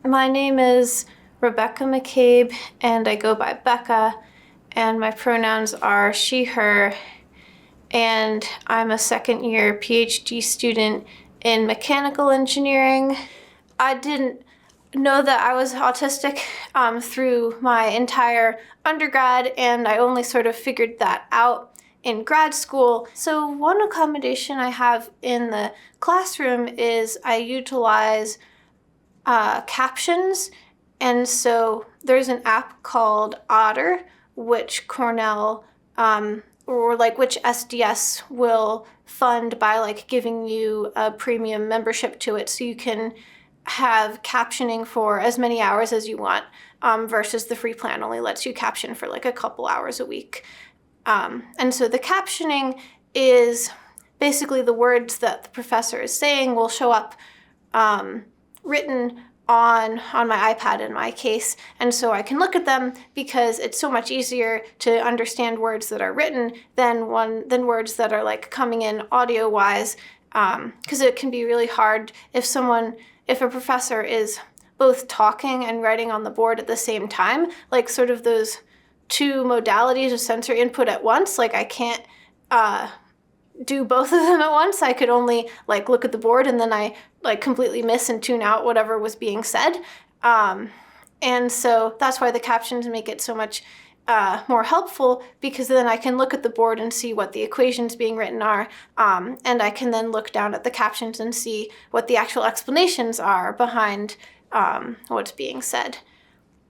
My name is Rebecca McCabe, and I go by Becca, and my pronouns are she, her, and I'm a second-year PhD student in mechanical engineering. I didn't know that I was autistic through my entire undergrad, and I only sort of figured that out in grad school. So one accommodation I have in the classroom is I utilize captions. And so there's an app called Otter, which Cornell or which SDS will fund by giving you a premium membership to it, so you can have captioning for as many hours as you want, versus the free plan only lets you caption for a couple hours a week. And so the captioning is basically the words that the professor is saying will show up written on my iPad in my case, and so I can look at them because it's so much easier to understand words that are written than words that are coming in audio-wise, because it can be really hard if a professor is both talking and writing on the board at the same time, sort of those two modalities of sensory input at once. I can't do both of them at once. I could only look at the board, and then I completely miss and tune out whatever was being said. And so that's why the captions make it so much more helpful, because then I can look at the board and see what the equations being written are, and I can then look down at the captions and see what the actual explanations are behind what's being said.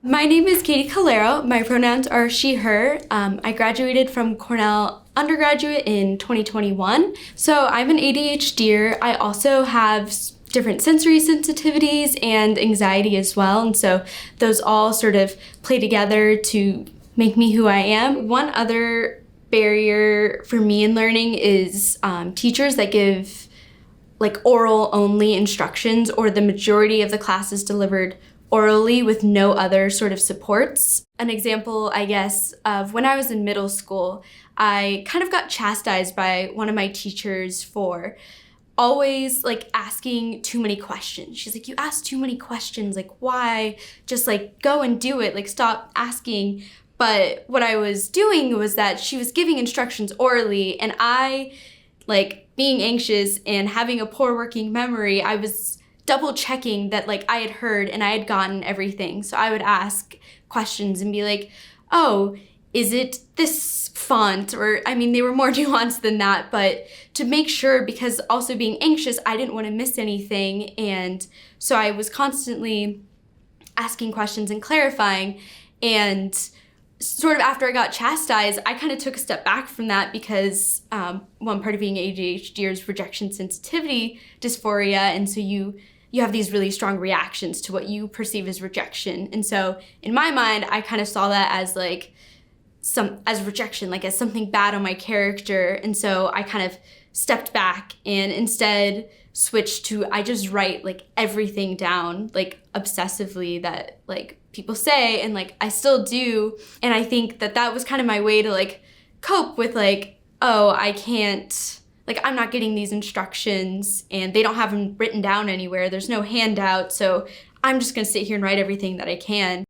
My name is Katie Calero. My pronouns are she, her. I graduated from Cornell undergraduate in 2021. So I'm an ADHDer. I also have different sensory sensitivities and anxiety as well. And so those all sort of play together to make me who I am. One other barrier for me in learning is teachers that give oral only instructions, or the majority of the class is delivered orally with no other sort of supports. An example, I guess, of when I was in middle school, I kind of got chastised by one of my teachers for always asking too many questions. She's like, you ask too many questions, why? Just go and do it, stop asking. But what I was doing was that she was giving instructions orally, and I, being anxious and having a poor working memory, I was double checking that I had heard and I had gotten everything. So I would ask questions and be like, oh, is it this font? Or, they were more nuanced than that, but to make sure, because also being anxious, I didn't want to miss anything. And so I was constantly asking questions and clarifying. And sort of after I got chastised, I kind of took a step back from that, because one part of being ADHD is rejection sensitivity dysphoria. And so you have these really strong reactions to what you perceive as rejection. And so in my mind, I kind of saw that as as rejection, as something bad on my character. And so I kind of stepped back and instead switched to, I just write everything down, obsessively, that people say, and I still do. And I think that was kind of my way to cope with oh, I can't, I'm not getting these instructions and they don't have them written down anywhere. There's no handout. So I'm just going to sit here and write everything that I can.